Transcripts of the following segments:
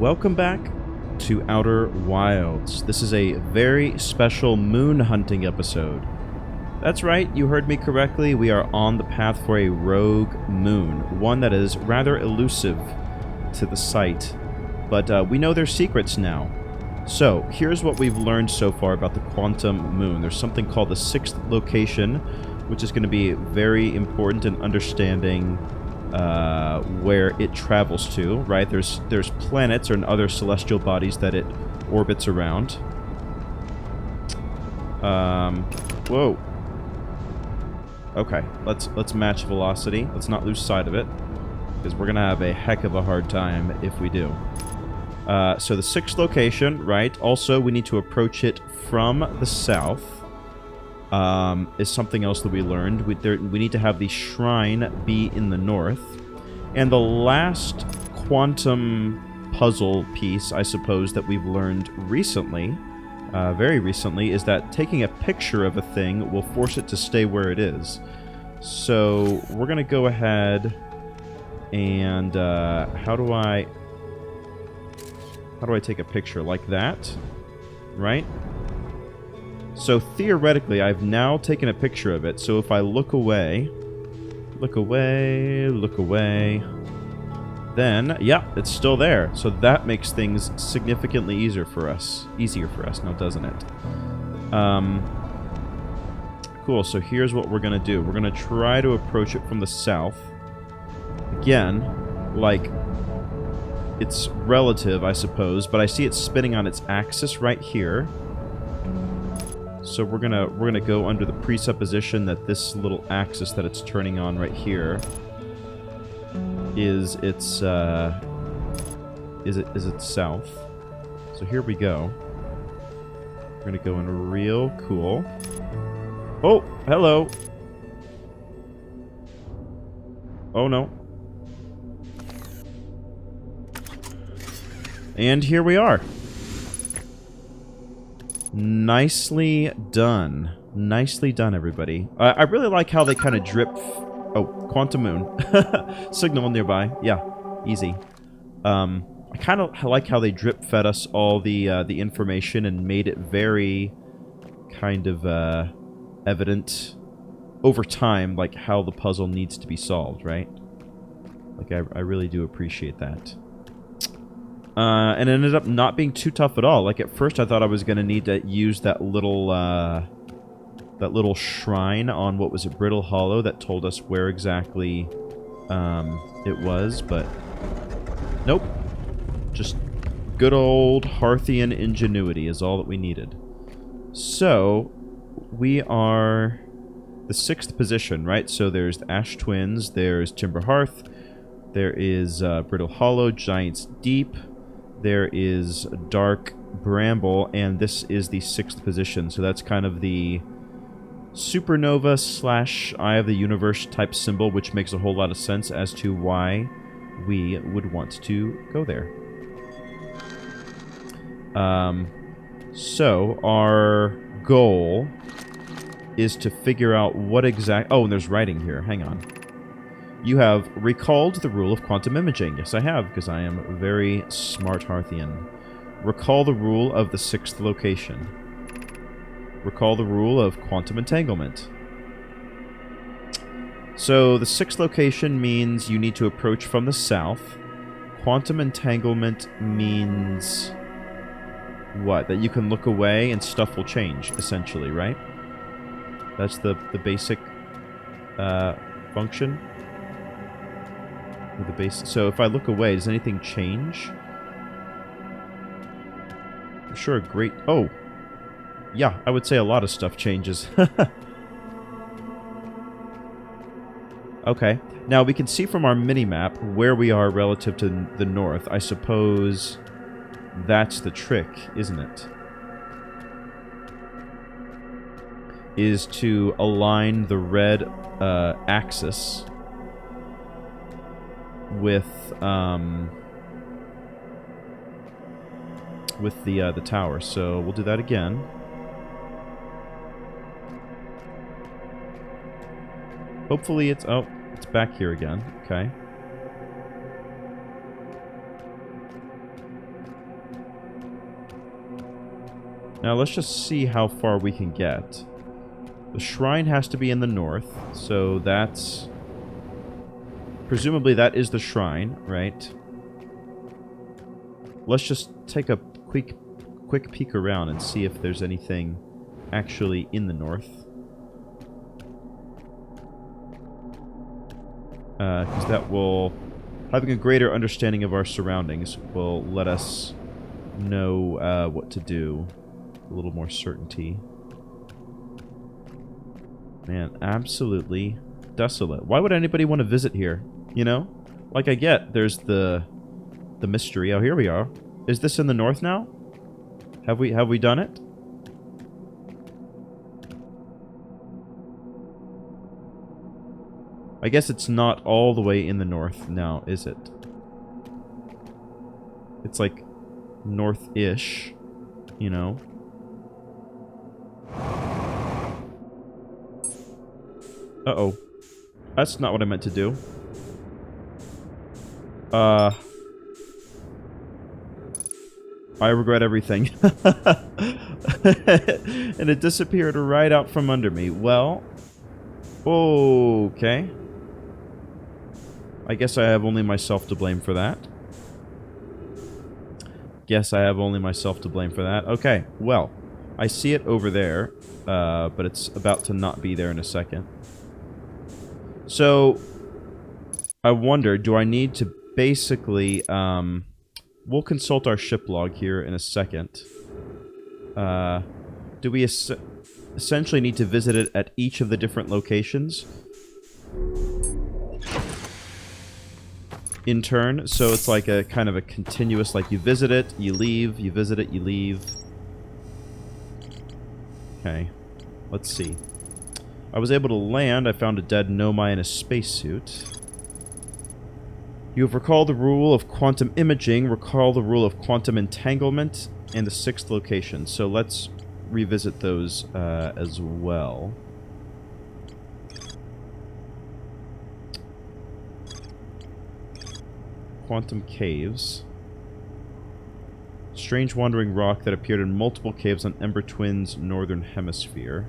Welcome back to Outer Wilds. This is a very special moon hunting episode. That's right, you heard me correctly. We are on the path for a rogue moon, one that is rather elusive to the sight. But we know their secrets now. So, here's what we've learned so far about the quantum moon. There's something called the sixth location, which is going to be very important in understanding where it travels to, right? There's planets or other celestial bodies that it orbits around. Whoa. Okay, let's match velocity. Let's not lose sight of it, because we're gonna have a heck of a hard time if we do. So the sixth location, right? Also, we need to approach it from the south. Is something else that we learned. We need to have the shrine be in the north. And the last quantum puzzle piece, I suppose, that we've learned recently, very recently, is that taking a picture of a thing will force it to stay where it is. So we're going to go ahead and... How do I take a picture? Like that? Right? So theoretically, I've now taken a picture of it. So if I look away, then, yeah, it's still there. So that makes things significantly easier for us now, doesn't it? Cool, so here's what we're going to do. We're going to try to approach it from the south. Again, like, it's relative, I suppose, but I see it spinning on its axis right here. So we're gonna go under the presupposition that this little axis that it's turning on right here is its south. So here we go. We're gonna go in real cool. Oh, hello. Oh no. And here we are. Nicely done. Nicely done, everybody. I really like how they kind of drip... Oh, quantum moon. Signal nearby. Yeah, easy. I kind of like how they drip-fed us all the information and made it very kind of evident over time, like how the puzzle needs to be solved, right? Like, I really do appreciate that. And it ended up not being too tough at all. Like, at first I thought I was going to need to use that little shrine on, what was it, Brittle Hollow, that told us where exactly it was, but nope. Just good old Hearthian ingenuity is all that we needed. So, we are the sixth position, right? So there's the Ash Twins, there's Timber Hearth, there is Brittle Hollow, Giant's Deep, there is Dark Bramble, and this is the sixth position. So that's kind of the supernova / Eye of the Universe type symbol, which makes a whole lot of sense as to why we would want to go there. So our goal is to figure out what exact... Oh, and there's writing here. Hang on. You have recalled the rule of quantum imaging. Yes, I have, because I am a very smart Hearthian. Recall the rule of the sixth location. Recall the rule of quantum entanglement. So, the sixth location means you need to approach from the south. Quantum entanglement means... what? That you can look away and stuff will change, essentially, right? That's the basic function. The base. So if I look away, does anything change? I'm sure a great... Oh! Yeah, I would say a lot of stuff changes. Okay. Now, we can see from our mini-map where we are relative to the north. I suppose that's the trick, isn't it? Is to align the red axis with the tower. So we'll do that again. Hopefully it's... Oh, it's back here again. Okay. Now let's just see how far we can get. The shrine has to be in the north, so that's... Presumably that is the shrine, right? Let's just take a quick peek around and see if there's anything actually in the north. Because that will... Having a greater understanding of our surroundings will let us know what to do. A little more certainty. Man, absolutely desolate. Why would anybody want to visit here? You know? Like, I get there's the mystery. Oh, here we are. Is this in the north now? Have we done it? I guess it's not all the way in the north now, is it? It's like north-ish, you know? Uh-oh. That's not what I meant to do. I regret everything. And it disappeared right out from under me. Well, okay. I guess I have only myself to blame for that. Guess I have only myself to blame for that. Okay, well, I see it over there, but it's about to not be there in a second. So, I wonder, do I need to basically, we'll consult our ship log here in a second. Do we essentially need to visit it at each of the different locations? In turn, so it's like a kind of a continuous, like you visit it, you leave, you visit it, you leave. Okay, let's see. I was able to land. I found a dead Nomai in a spacesuit. You have recalled the rule of quantum imaging, recall the rule of quantum entanglement, and the 6th location. So let's revisit those as well. Quantum caves. Strange wandering rock that appeared in multiple caves on Ember Twin's northern hemisphere.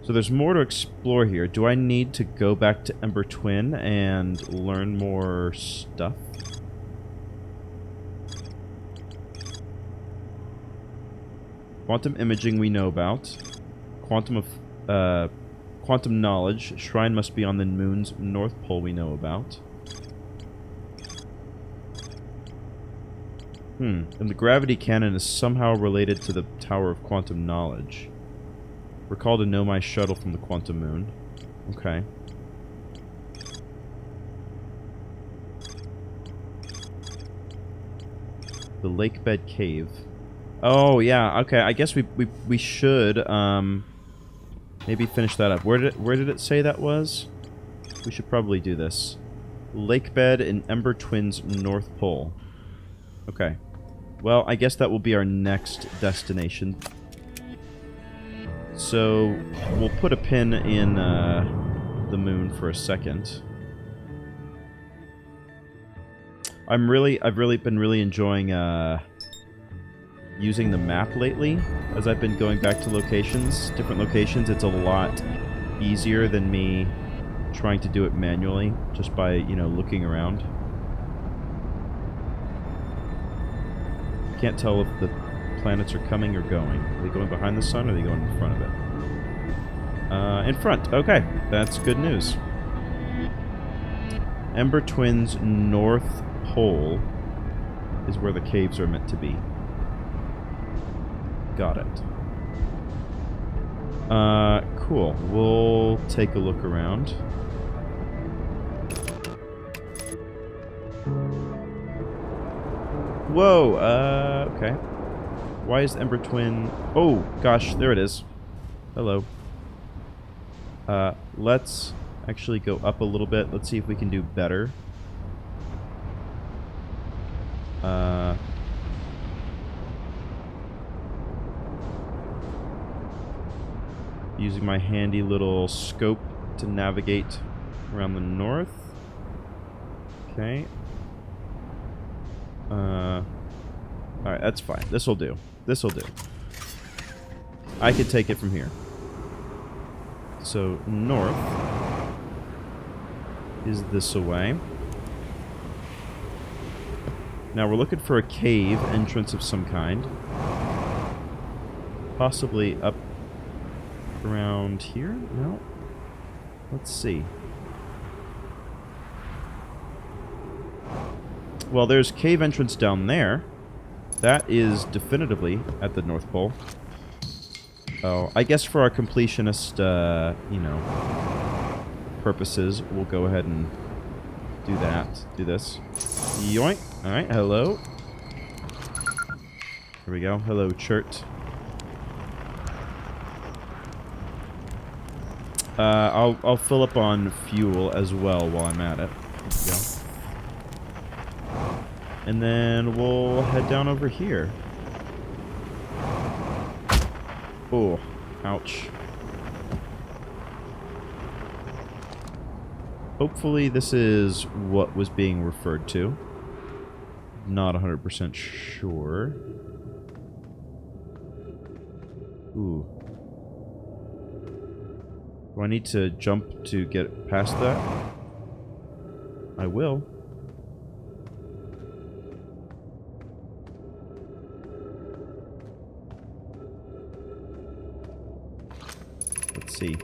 So there's more to explore here. Do I need to go back to Ember Twin and learn more stuff? Quantum imaging we know about. Quantum knowledge. Shrine must be on the moon's north pole we know about. And the gravity cannon is somehow related to the Tower of Quantum Knowledge. Recall to Nomai shuttle from the Quantum Moon. Okay. The Lakebed Cave. Oh, yeah, okay, I guess we should, maybe finish that up. Where did it say that was? We should probably do this. Lakebed in Ember Twin's North Pole. Okay. Well, I guess that will be our next destination. So, we'll put a pin in the moon for a second. I've really been enjoying using the map lately as I've been going back to different locations. It's a lot easier than me trying to do it manually just by, you know, looking around. Can't tell if the planets are coming or going. Are they going behind the sun or are they going in front of it? In front. Okay. That's good news. Ember Twin's North Pole is where the caves are meant to be. Got it. Cool. We'll take a look around. Whoa, okay. Why is Ember Twin... Oh, gosh, there it is. Hello. Let's actually go up a little bit. Let's see if we can do better. Using my handy little scope to navigate around the north. Okay. Alright, that's fine. This'll do. This'll do. I could take it from here. So, north is this away. Now we're looking for a cave entrance of some kind. Possibly up around here? No? Let's see. Well, there's cave entrance down there. That is definitively at the North Pole. Oh, I guess for our completionist, you know, purposes, we'll go ahead and do that. Do this. Yoink. Alright, hello. Here we go. Hello, Chert. I'll fill up on fuel as well while I'm at it. There we go. And then we'll head down over here. Oh, ouch. Hopefully this is what was being referred to. Not 100% sure. Ooh. Do I need to jump to get past that? I will. Let's see.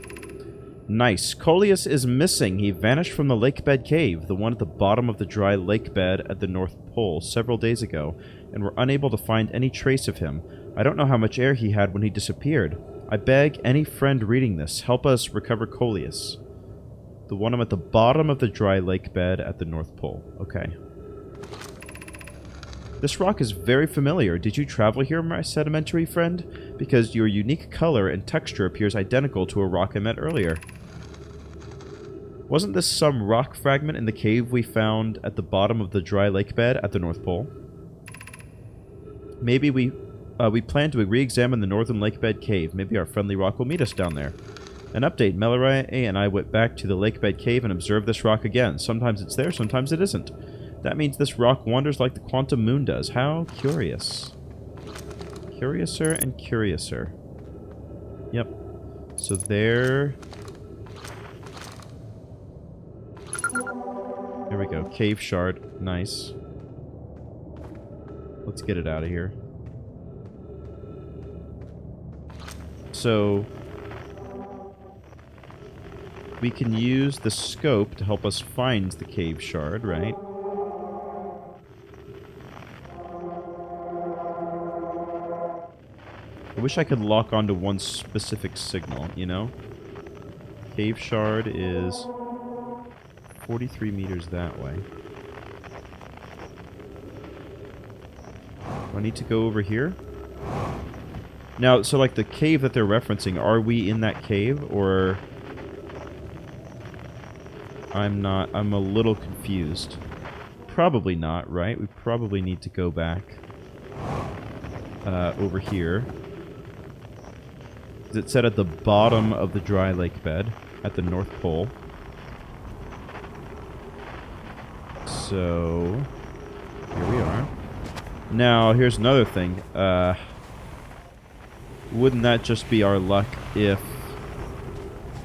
Nice. Coleus is missing. He vanished from the lakebed cave, the one at the bottom of the dry lakebed at the North Pole, several days ago, and we're unable to find any trace of him. I don't know how much air he had when he disappeared. I beg any friend reading this, help us recover Coleus. The one at the bottom of the dry lakebed at the North Pole. Okay. This rock is very familiar. Did you travel here, my sedimentary friend? Because your unique color and texture appears identical to a rock I met earlier. Wasn't this some rock fragment in the cave we found at the bottom of the dry lakebed at the North Pole? Maybe we plan to re-examine the northern lakebed cave. Maybe our friendly rock will meet us down there. An update. Melloray and I went back to the lakebed cave and observed this rock again. Sometimes it's there, sometimes it isn't. That means this rock wanders like the quantum moon does. How curious. Curiouser and curiouser. Yep. So there... There we go. Cave shard. Nice. Let's get it out of here. So... we can use the scope to help us find the cave shard, right? I wish I could lock onto one specific signal, you know? Cave shard is 43 meters that way. Do I need to go over here? Now, so like the cave that they're referencing, are we in that cave, or... I'm not, I'm a little confused. Probably not, right? We probably need to go back over here. It said at the bottom of the dry lake bed at the North Pole. So, here we are. Now, here's another thing. Wouldn't that just be our luck if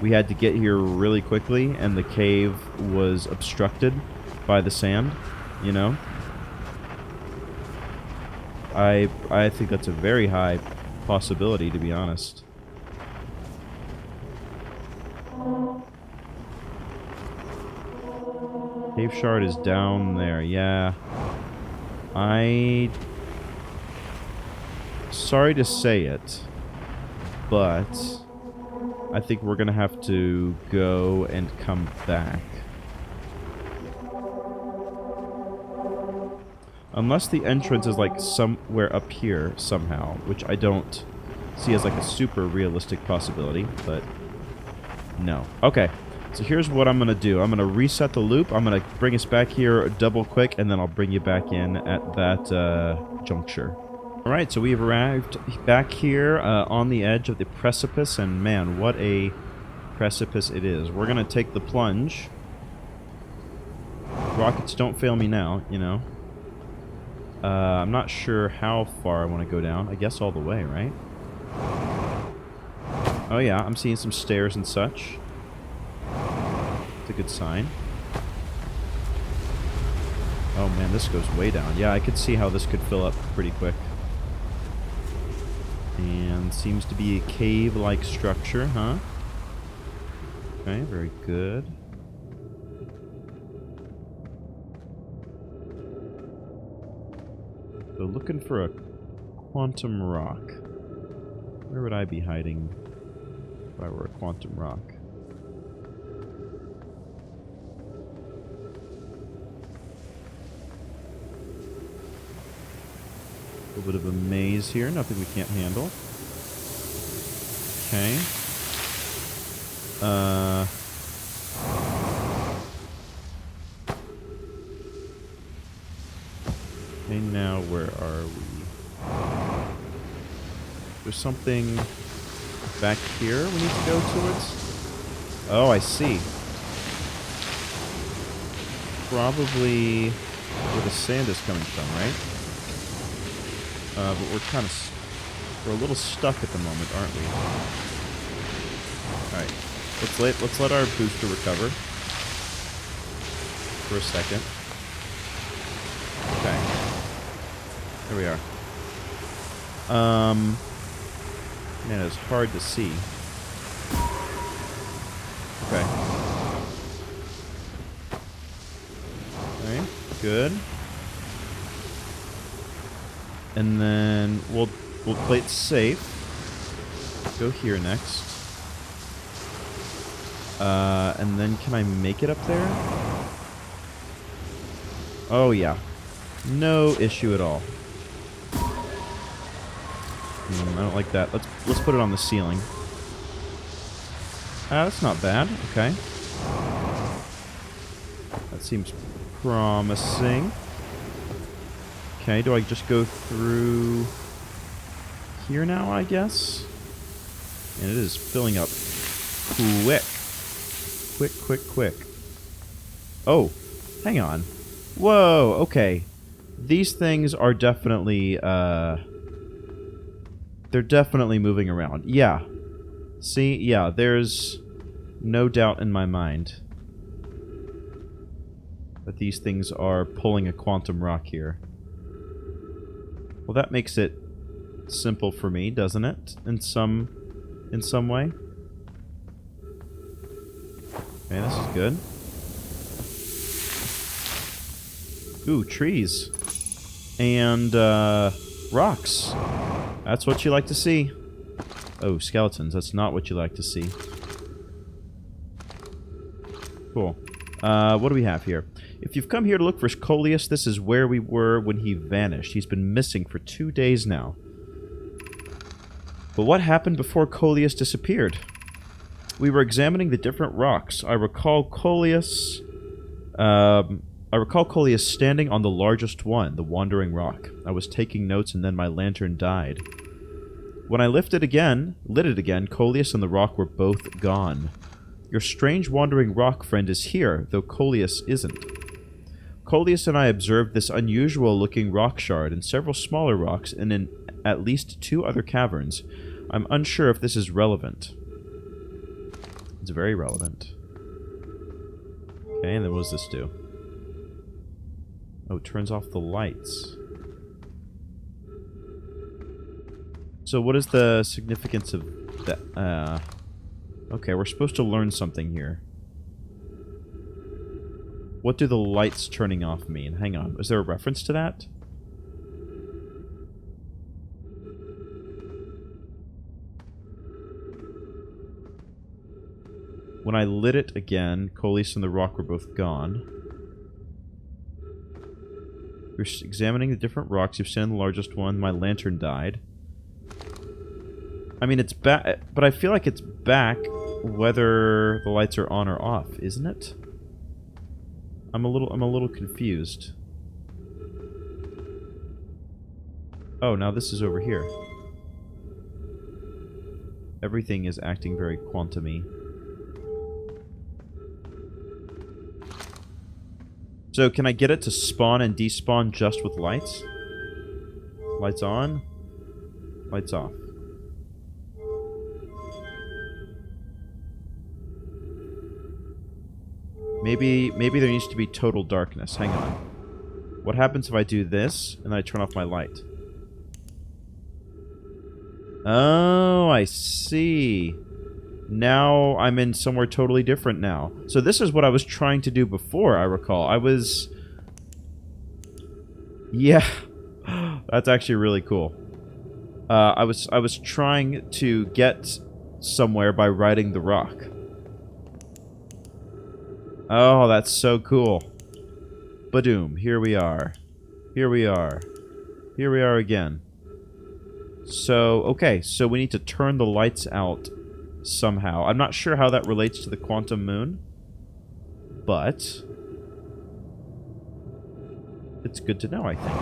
we had to get here really quickly and the cave was obstructed by the sand, you know? I think that's a very high possibility, to be honest. Cave shard is down there, yeah. Sorry to say it, but I think we're gonna have to go and come back. Unless the entrance is like somewhere up here somehow, which I don't see as like a super realistic possibility, but no. Okay, so here's what I'm gonna do. I'm gonna reset the loop. I'm gonna bring us back here double quick, and then I'll bring you back in at that juncture. Alright, so we've arrived back here on the edge of the precipice, and man, what a precipice it is. We're going to take the plunge. Rockets, don't fail me now, you know. I'm not sure how far I want to go down. I guess all the way, right? Oh yeah, I'm seeing some stairs and such. It's a good sign. Oh man, this goes way down. Yeah, I could see how this could fill up pretty quick. And seems to be a cave-like structure, huh? Okay, very good. So looking for a quantum rock. Where would I be hiding if I were a quantum rock? A little bit of a maze here, nothing we can't handle. Okay. Okay, now where are we? There's something back here we need to go towards? Oh, I see. Probably where the sand is coming from, right? But we're a little stuck at the moment, aren't we? Alright. Let's let our booster recover. For a second. Okay. There we are. Man, it's hard to see. Okay. Okay, good. And then we'll play it safe. Go here next. And then can I make it up there? Oh yeah. No issue at all. I don't like that. Let's put it on the ceiling. That's not bad. Okay. That seems promising. Okay, do I just go through here now, I guess? And it is filling up quick. Quick. Oh, hang on. Whoa, okay. These things are definitely, they're definitely moving around. Yeah. See? Yeah, there's no doubt in my mind that these things are pulling a quantum rock here. Well, that makes it simple for me, doesn't it? In some way. Okay, this is good. Ooh, trees. And, rocks. That's what you like to see. Oh, skeletons. That's not what you like to see. Cool. What do we have here? If you've come here to look for Coleus, this is where we were when he vanished. He's been missing for 2 days now. But what happened before Coleus disappeared? We were examining the different rocks. I recall Coleus standing on the largest one, the Wandering Rock. I was taking notes and then my lantern died. When I lit it again, Coleus and the rock were both gone. Your strange Wandering Rock friend is here, though Coleus isn't. Coleus and I observed this unusual-looking rock shard and several smaller rocks and in at least 2 other caverns. I'm unsure if this is relevant. It's very relevant. Okay, and then what does this do? Oh, it turns off the lights. So what is the significance of that? Okay, we're supposed to learn something here. What do the lights turning off mean? Hang on. Is there a reference to that? When I lit it again, Coleus and the rock were both gone. We're examining the different rocks. You've seen the largest one. My lantern died. I mean, it's back, but I feel like it's back whether the lights are on or off, isn't it? I'm a little confused. Oh, now this is over here. Everything is acting very quantum-y. So, can I get it to spawn and despawn just with lights? Lights on. Lights off. Maybe there needs to be total darkness. Hang on. What happens if I do this and I turn off my light? Oh, I see. Now I'm in somewhere totally different now. So this is what I was trying to do before, I recall. I was... Yeah. That's actually really cool. I was trying to get somewhere by riding the rock. Oh, that's so cool. Badoom, here we are. Here we are. Here we are again. So, okay, so we need to turn the lights out somehow. I'm not sure how that relates to the quantum moon, but it's good to know, I think.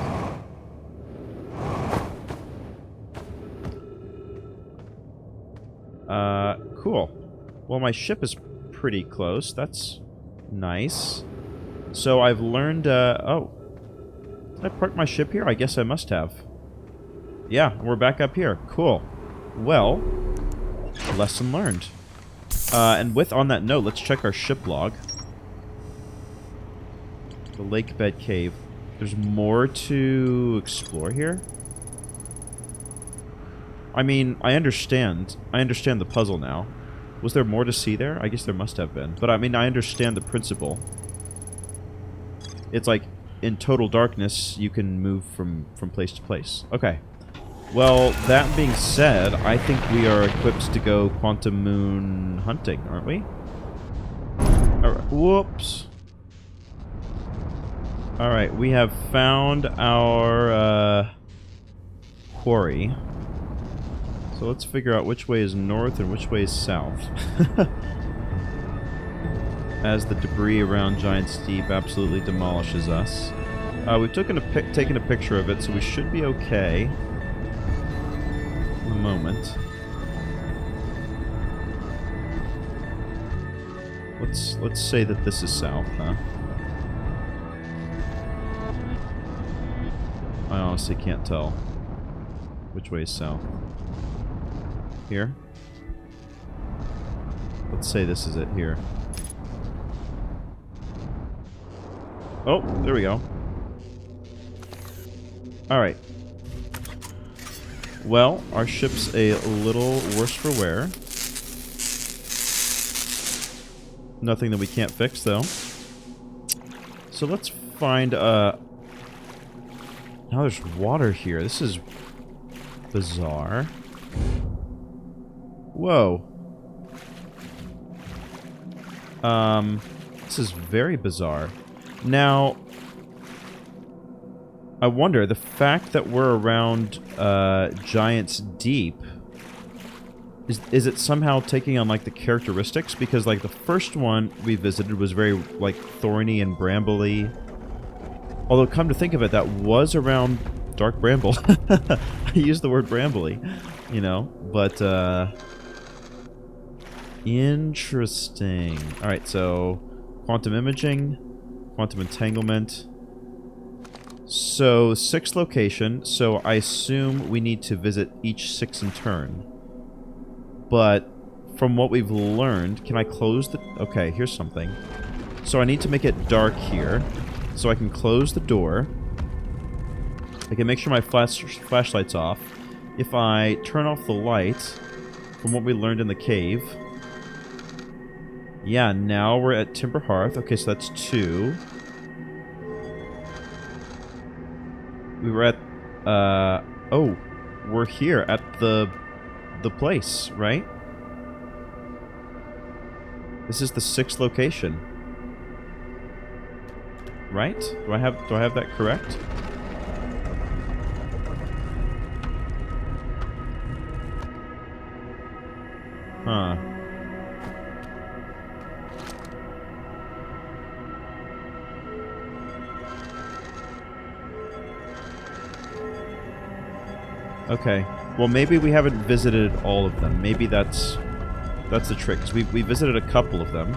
Cool. Well, my ship is pretty close. That's nice. So I've learned, oh. Did I park my ship here? I guess I must have. Yeah, we're back up here. Cool. Well, lesson learned. And on that note, let's check our ship log. The lake bed cave. There's more to explore here? I mean, I understand the puzzle now. Was there more to see there? I guess there must have been. But I mean, I understand the principle. It's like, in total darkness, you can move from place to place. Okay. Well, that being said, I think we are equipped to go quantum moon hunting, aren't we? Alright, whoops. Alright, we have found our quarry. So let's figure out which way is north and which way is south. As the debris around Giant Steep absolutely demolishes us. We've taken a picture of it, so we should be okay. In a moment. Let's say that this is south, huh? I honestly can't tell which way is south. Here? Let's say this is it here. Oh, there we go. Alright. Well, our ship's a little worse for wear. Nothing that we can't fix, though. So let's find, Now there's water here. This is bizarre. Whoa. This is very bizarre. Now, I wonder, the fact that we're around Giant's Deep, is it somehow taking on, like, the characteristics? Because, like, the first one we visited was very, like, thorny and brambly. Although, come to think of it, that was around Dark Bramble. I used the word brambly, you know, but, interesting. Alright, so, quantum imaging, quantum entanglement. So, 6th location, so I assume we need to visit each 6 in turn. But, from what we've learned, can I close the... Okay, here's something. So I need to make it dark here, so I can close the door. I can make sure my flashlight's off. If I turn off the light, from what we learned in the cave... Yeah, now we're at Timber Hearth. Okay, so that's 2. We were at, oh, we're here at the place, right? This is the 6th location. Right? Do I have that correct? Huh. Okay. Well, maybe we haven't visited all of them. Maybe that's the trick. 'Cause we visited a couple of them.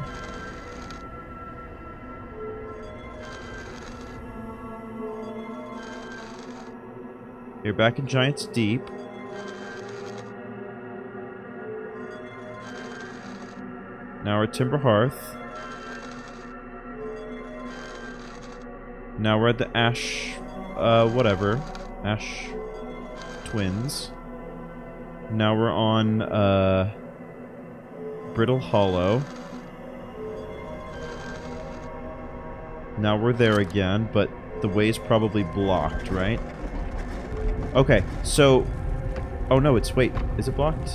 You're back in Giant's Deep. Now we're at Timber Hearth. Now we're at the Ash... whatever. Ash... Twins. Now we're on, Brittle Hollow. Now we're there again, but the way's probably blocked, right? Okay, so... Oh no, it's... Wait, is it blocked?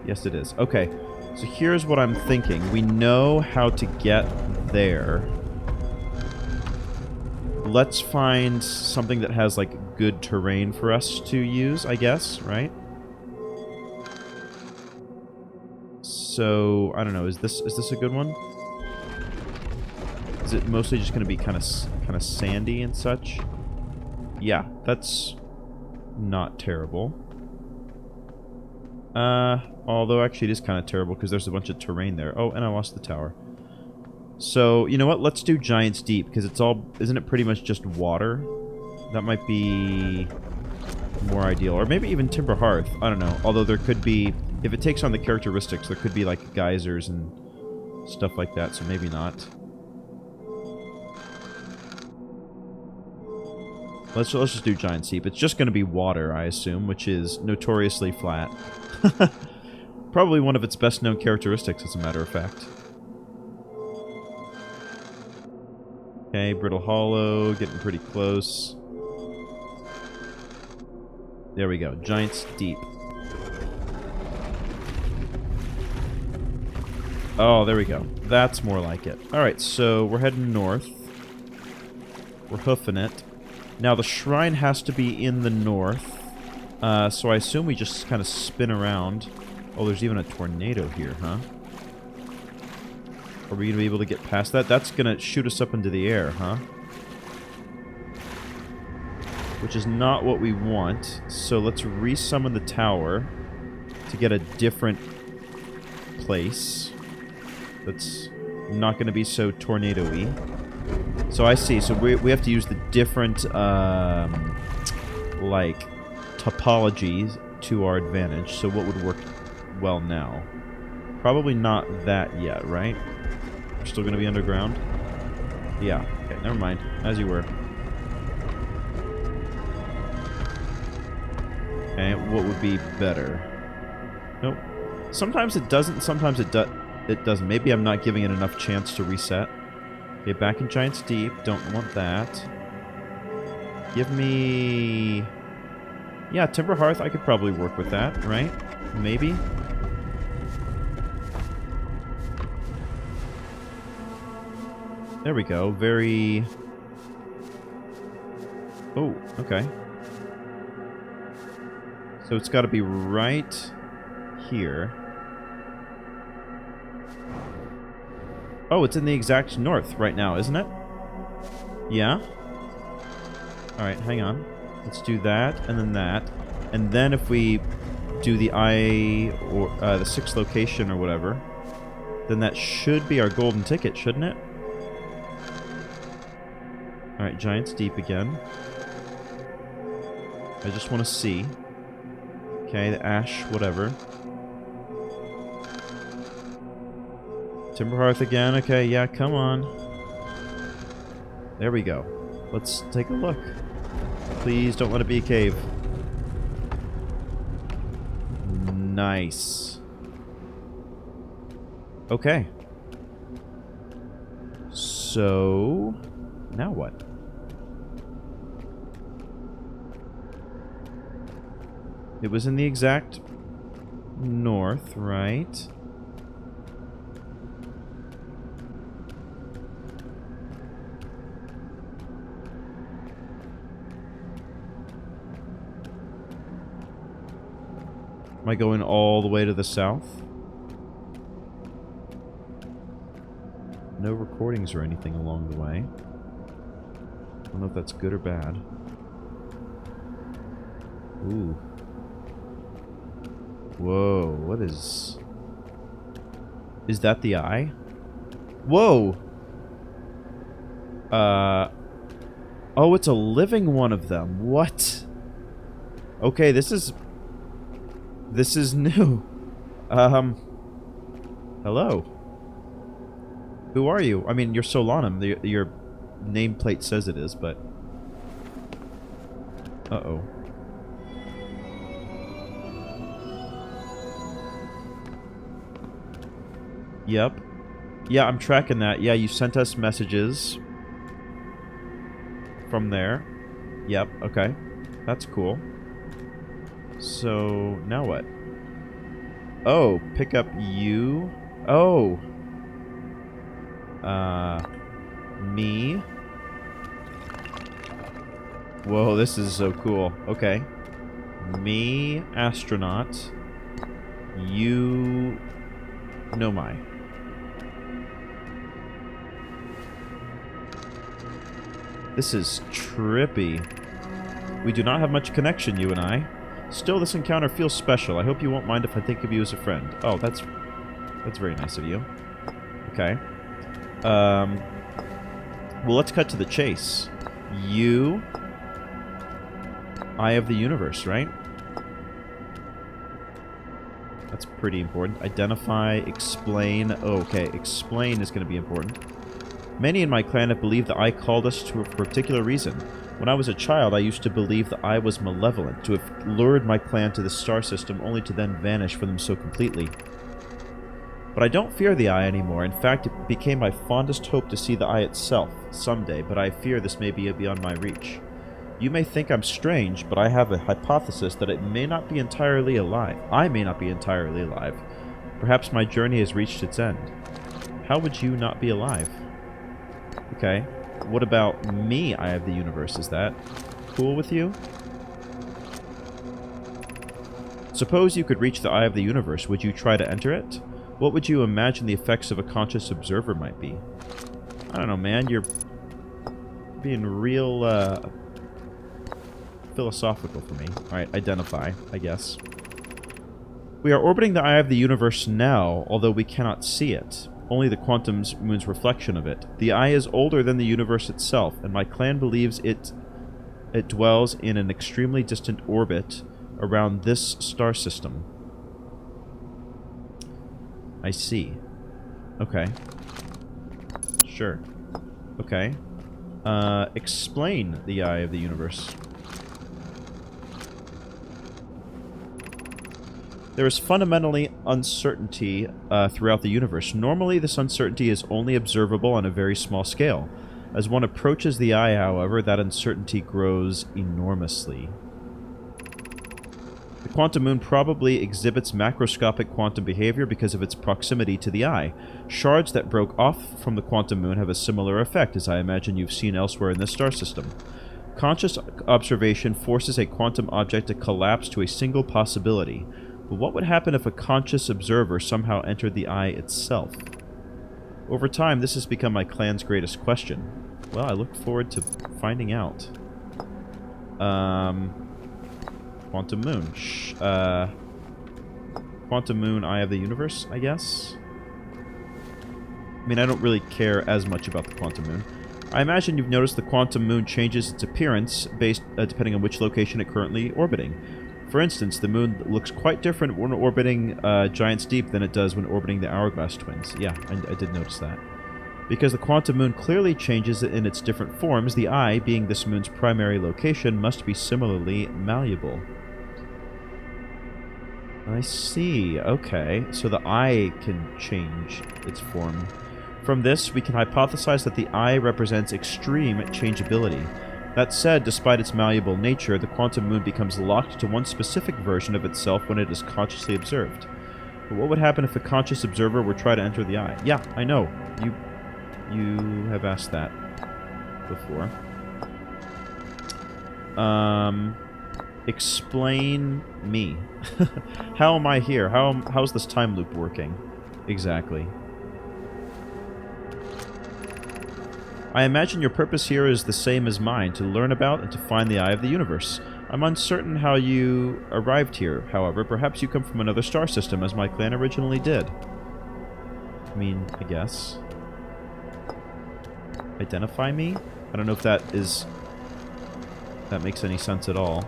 Yes it is. Okay, so here's what I'm thinking. We know how to get there. Let's find something that has, like, good terrain for us to use, I guess, right? So, I don't know, is this a good one? Is it mostly just going to be kind of sandy and such? Yeah, that's not terrible. Although actually it is kind of terrible because there's a bunch of terrain there. Oh, and I lost the tower. So, you know what? Let's do Giant's Deep, because it's all... Isn't it pretty much just water? That might be more ideal. Or maybe even Timber Hearth. I don't know. Although there could be... If it takes on the characteristics, there could be, like, geysers and stuff like that, so maybe not. Let's just do Giant's Deep. It's just going to be water, I assume, which is notoriously flat. Probably one of its best-known characteristics, as a matter of fact. Okay, Brittle Hollow, getting pretty close. There we go, Giant's Deep. Oh, there we go. That's more like it. Alright, so we're heading north. We're hoofing it. Now, the shrine has to be in the north. So I assume we just kind of spin around. Oh, there's even a tornado here, huh? Are we going to be able to get past that? That's going to shoot us up into the air, huh? Which is not what we want. So let's resummon the tower to get a different place that's not going to be so tornado-y. So I see. So we have to use the different, like, topologies to our advantage. So what would work well now? Probably not that yet, right? We're still going to be underground? Yeah. Okay, never mind. As you were. Okay, what would be better? Nope. Sometimes it doesn't, sometimes it doesn't. Maybe I'm not giving it enough chance to reset. Okay, back in Giant's Deep. Don't want that. Give me... Yeah, Timber Hearth, I could probably work with that, right? Maybe? There we go. Very... Oh, okay. So it's got to be right here. Oh, it's in the exact north right now, isn't it? Yeah? Alright, hang on. Let's do that, and then that. And then if we do the or the 6th location or whatever, then that should be our golden ticket, shouldn't it? Alright, Giant's Deep again. I just want to see. Okay, the ash, whatever. Timber Hearth again. Okay, yeah, come on. There we go. Let's take a look. Please don't let it be a cave. Nice. Okay. So... now what? It was in the exact north, right? Am I going all the way to the south? No recordings or anything along the way. I don't know if that's good or bad. Ooh. Whoa, what is... Is that the eye? Whoa! Oh, it's a living one of them. What? Okay, this is new. Hello. Who are you? I mean, you're Solanum. Your nameplate says it is, but... Uh-oh. Yep. Yeah, I'm tracking that. Yeah, you sent us messages from there. Yep, okay. That's cool. So, now what? Oh, pick up you. Oh. Me. Whoa, this is so cool. Okay. Me, astronaut. You... Nomai. This is trippy. We do not have much connection, you and I. Still, this encounter feels special. I hope you won't mind if I think of you as a friend. Oh, that's very nice of you. Okay. Well, let's cut to the chase. You... Eye of the universe, right? That's pretty important. Identify, explain. Oh, okay, explain is going to be important. Many in my clan have believed the Eye called us to a particular reason. When I was a child, I used to believe the Eye was malevolent, to have lured my clan to the star system only to then vanish from them so completely. But I don't fear the Eye anymore. In fact, it became my fondest hope to see the Eye itself someday, but I fear this may be beyond my reach. You may think I'm strange, but I have a hypothesis that it may not be entirely alive. I may not be entirely alive. Perhaps my journey has reached its end. How would you not be alive? Okay. What about me, Eye of the Universe? Is that cool with you? Suppose you could reach the Eye of the Universe. Would you try to enter it? What would you imagine the effects of a conscious observer might be? I don't know, man. You're being real, philosophical for me. Alright, identify, I guess. We are orbiting the Eye of the Universe now, although we cannot see it. Only the quantum moon's reflection of it. The Eye is older than the universe itself, and my clan believes it dwells in an extremely distant orbit around this star system. I see. Okay. Sure. Okay. Explain the Eye of the Universe. There is fundamentally uncertainty throughout the universe. Normally, this uncertainty is only observable on a very small scale. As one approaches the Eye, however, that uncertainty grows enormously. The quantum moon probably exhibits macroscopic quantum behavior because of its proximity to the Eye. Shards that broke off from the quantum moon have a similar effect, as I imagine you've seen elsewhere in this star system. Conscious observation forces a quantum object to collapse to a single possibility. But what would happen if a conscious observer somehow entered the Eye itself? Over time, this has become my clan's greatest question. Well, I look forward to finding out. Quantum moon. Quantum moon, Eye of the Universe, I guess? I mean, I don't really care as much about the quantum moon. I imagine you've noticed the quantum moon changes its appearance based depending on which location it's currently orbiting. For instance, the moon looks quite different when orbiting Giant's Deep than it does when orbiting the Hourglass Twins. Yeah, I did notice that. Because the quantum moon clearly changes in its different forms, the Eye, being this moon's primary location, must be similarly malleable. I see. Okay, so the Eye can change its form. From this, we can hypothesize that the Eye represents extreme changeability. That said, despite its malleable nature, the quantum moon becomes locked to one specific version of itself when it is consciously observed. But what would happen if a conscious observer were to try to enter the Eye? Yeah, I know. You have asked that before. Explain me. How am I here? How's this time loop working? Exactly. I imagine your purpose here is the same as mine, to learn about and to find the Eye of the Universe. I'm uncertain how you arrived here, however. Perhaps you come from another star system, as my clan originally did. I mean, I guess. Identify me? I don't know if that makes any sense at all.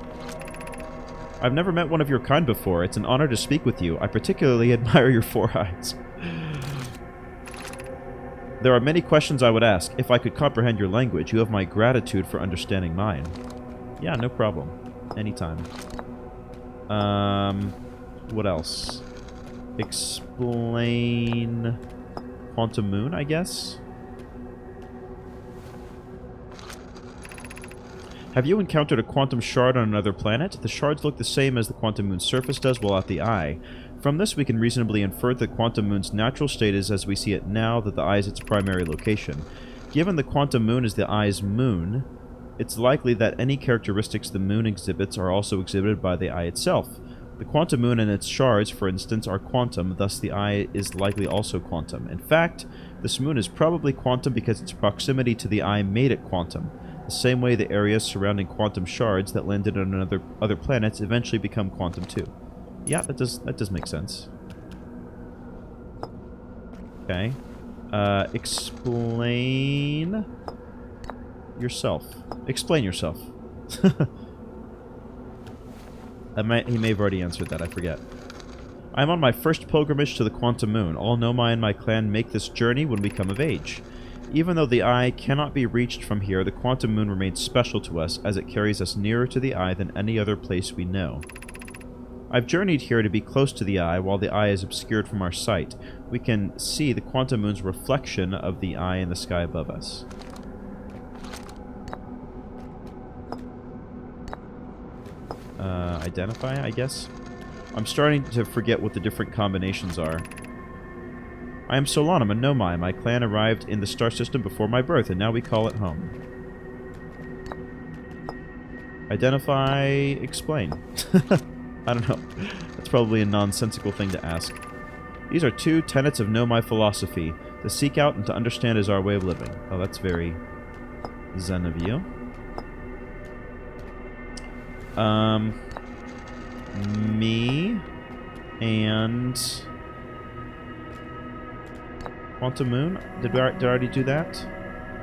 I've never met one of your kind before. It's an honor to speak with you. I particularly admire your 4 eyes. There are many questions I would ask. If I could comprehend your language, you have my gratitude for understanding mine. Yeah, no problem. Anytime. What else? Explain quantum moon, I guess? Have you encountered a quantum shard on another planet? The shards look the same as the quantum moon's surface does while at the eye. From this, we can reasonably infer that the quantum moon's natural state is as we see it now, that the eye is its primary location. Given the quantum moon is the eye's moon, it's likely that any characteristics the moon exhibits are also exhibited by the eye itself. The quantum moon and its shards, for instance, are quantum, thus the eye is likely also quantum. In fact, this moon is probably quantum because its proximity to the eye made it quantum. The same way the areas surrounding quantum shards that landed on other planets eventually become quantum too. Yeah, that does make sense. Okay. Explain yourself. Explain yourself. He may have already answered that, I forget. I am on my first pilgrimage to the quantum moon. All Nomai in my clan make this journey when we come of age. Even though the eye cannot be reached from here, the quantum moon remains special to us, as it carries us nearer to the eye than any other place we know. I've journeyed here to be close to the eye, while the eye is obscured from our sight. We can see the quantum moon's reflection of the eye in the sky above us. Identify, I guess? I'm starting to forget what the different combinations are. I am Solanum, a Nomai. My clan arrived in the star system before my birth, and now we call it home. Identify, explain. I don't know. That's probably a nonsensical thing to ask. These are 2 tenets of Nomai philosophy. To seek out and to understand is our way of living. Oh, that's very zen of you. Me and Quantum Moon. Did I already do that?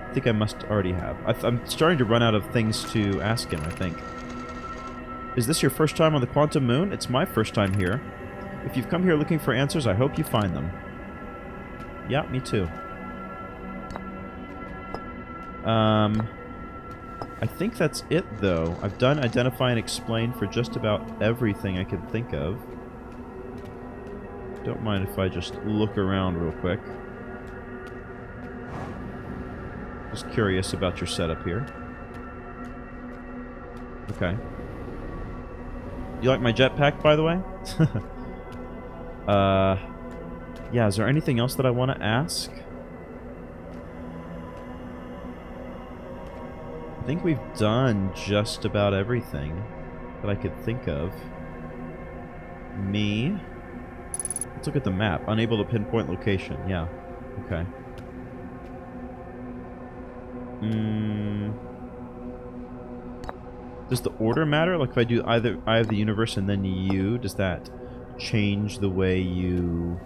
I think I must already have. I'm starting to run out of things to ask him, I think. Is this your first time on the Quantum Moon? It's my first time here. If you've come here looking for answers, I hope you find them. Yeah, me too. I think that's it, though. I've done Identify and Explain for just about everything I can think of. Don't mind if I just look around real quick. Just curious about your setup here. Okay. You like my jetpack, by the way? Yeah, is there anything else that I want to ask? I think we've done just about everything that I could think of. Me. Let's look at the map. Unable to pinpoint location. Yeah. Okay. Does the order matter? Like if I do either Eye of the Universe and then you, does that change the way you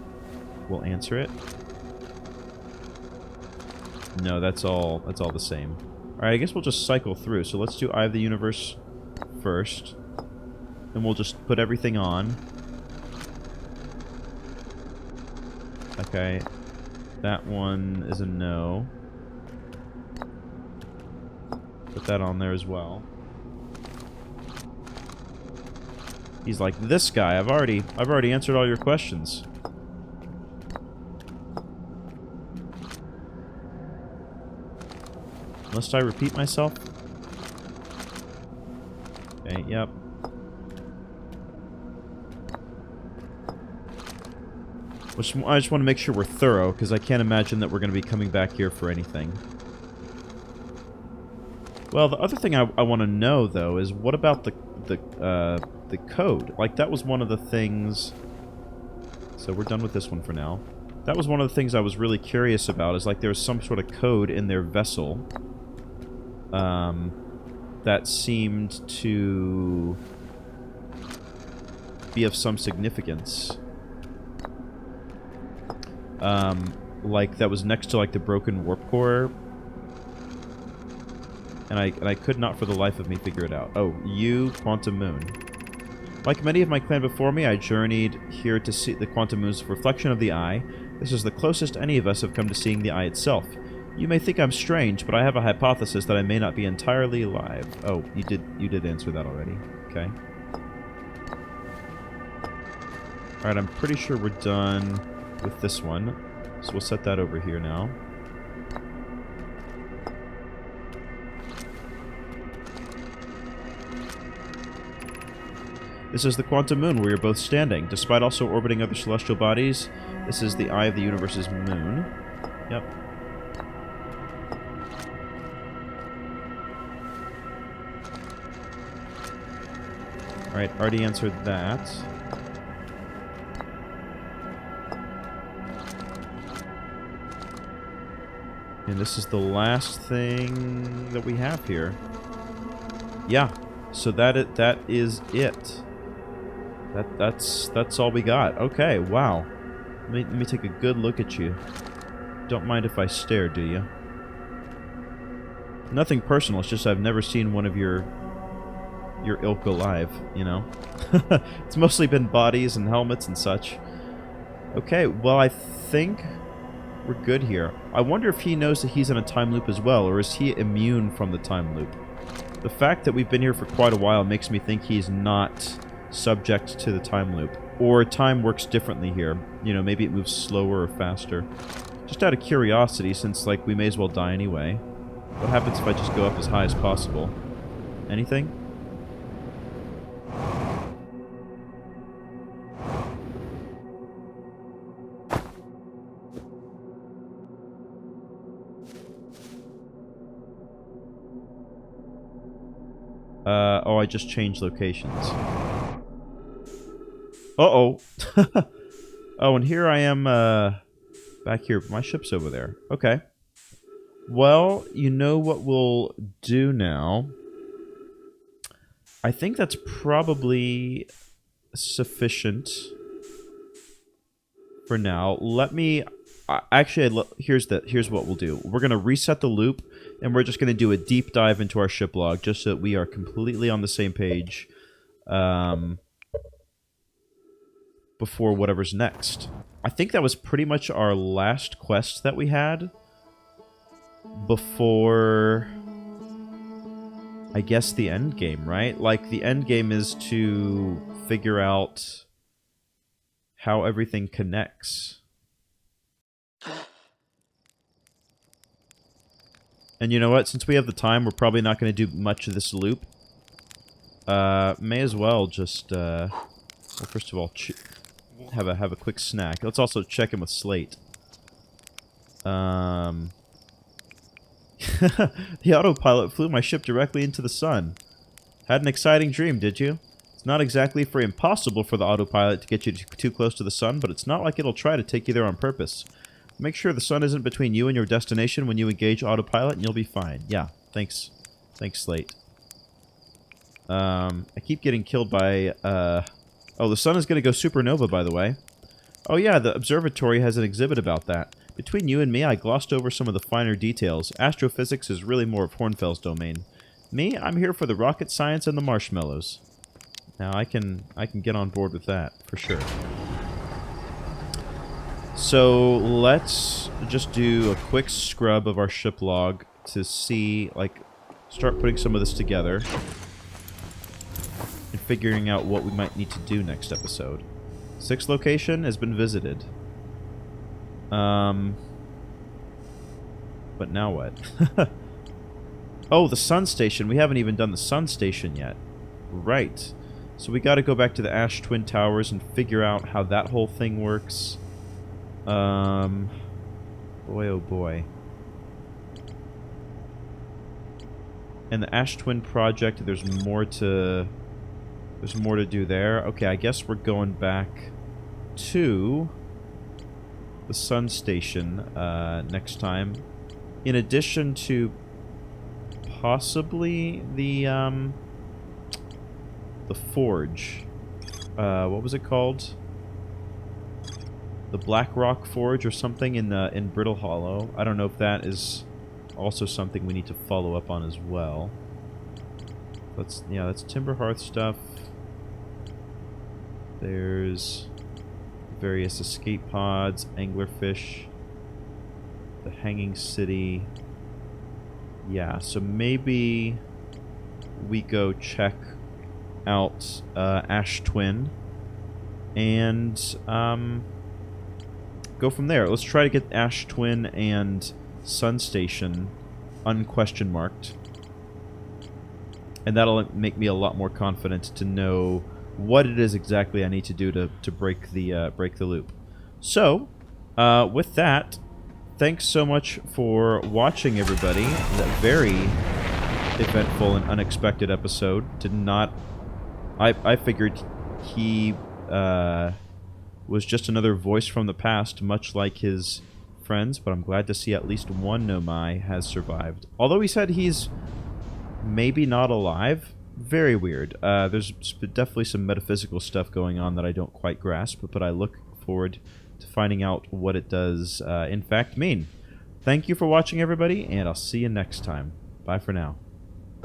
will answer it? No, that's all the same. Alright, I guess we'll just cycle through. So let's do Eye of the Universe first. And we'll just put everything on. Okay. That one is a no. Put that on there as well. He's like, this guy, I've already answered all your questions. Must I repeat myself? Okay, yep. I just want to make sure we're thorough, because I can't imagine that we're going to be coming back here for anything. Well, the other thing I want to know, though, is what about the code? Like, that was one of the things... So we're done with this one for now. That was one of the things I was really curious about, is like there was some sort of code in their vessel that seemed to be of some significance. Like, that was next to, like, the broken warp core. And I could not for the life of me figure it out. Oh, you, Quantum Moon. Like many of my clan before me, I journeyed here to see the quantum moon's reflection of the eye. This is the closest any of us have come to seeing the eye itself. You may think I'm strange, but I have a hypothesis that I may not be entirely alive. Oh, you did answer that already. Okay. Alright, I'm pretty sure we're done with this one. So we'll set that over here now. This is the quantum moon where we are both standing. Despite also orbiting other celestial bodies, this is the eye of the universe's moon. Yep. Alright, already answered that. And this is the last thing that we have here. Yeah, so that is it. That's all we got. Okay, wow. Let me take a good look at you. Don't mind if I stare, do you? Nothing personal, it's just I've never seen one of your ilk alive, you know? It's mostly been bodies and helmets and such. Okay, well, I think we're good here. I wonder if he knows that he's in a time loop as well, or is he immune from the time loop? The fact that we've been here for quite a while makes me think he's not subject to the time loop. Or time works differently here. You know, maybe it moves slower or faster. Just out of curiosity, since, like, we may as well die anyway. What happens if I just go up as high as possible? Anything? Oh, I just changed locations. Uh-oh. Oh, and here I am, back here. My ship's over there. Okay. Well, you know what we'll do now? I think that's probably sufficient for now. Let me... Actually, here's what we'll do. We're going to reset the loop, and we're just going to do a deep dive into our ship log, just so that we are completely on the same page before whatever's next. I think that was pretty much our last quest that we had before, I guess, the end game, right? Like, the end game is to figure out how everything connects. And you know what? Since we have the time, we're probably not going to do much of this loop. May as well just, well, first of all, have a quick snack. Let's also check in with Slate. The autopilot flew my ship directly into the sun. Had an exciting dream, did you? It's not exactly impossible for the autopilot to get you too close to the sun, but it's not like it'll try to take you there on purpose. Make sure the sun isn't between you and your destination when you engage autopilot, and you'll be fine. Yeah, thanks. Thanks, Slate. I keep getting killed by, Oh, the sun is going to go supernova, by the way. Oh yeah, the observatory has an exhibit about that. Between you and me, I glossed over some of the finer details. Astrophysics is really more of Hornfell's domain. Me, I'm here for the rocket science and the marshmallows. Now, I can get on board with that, for sure. So, let's just do a quick scrub of our ship log to see, like, start putting some of this together and figuring out what we might need to do next episode. 6th location has been visited. But now what? Oh, the sun station. We haven't even done the sun station yet. Right. So we gotta go back to the Ash Twin Towers and figure out how that whole thing works. Boy, oh boy. And the Ash Twin project, there's more to do there. Okay, I guess we're going back to the sun station next time. In addition to possibly the forge. What was it called? The Black Rock Forge or something in Brittle Hollow. I don't know if that is also something we need to follow up on as well. That's Timber Hearth stuff. There's various escape pods, anglerfish, the hanging city. Yeah, so maybe we go check out Ash Twin and go from there. Let's try to get Ash Twin and Sun Station unquestion marked. And that'll make me a lot more confident to know what it is exactly I need to do to break the loop. So, with that, thanks so much for watching, everybody. That very eventful and unexpected episode. Did not... I figured he was just another voice from the past, much like his friends, but I'm glad to see at least one Nomai has survived. Although he said he's maybe not alive. Very weird. There's definitely some metaphysical stuff going on that I don't quite grasp, but I look forward to finding out what it does in fact mean. Thank you for watching, everybody, and I'll see you next time. Bye for now.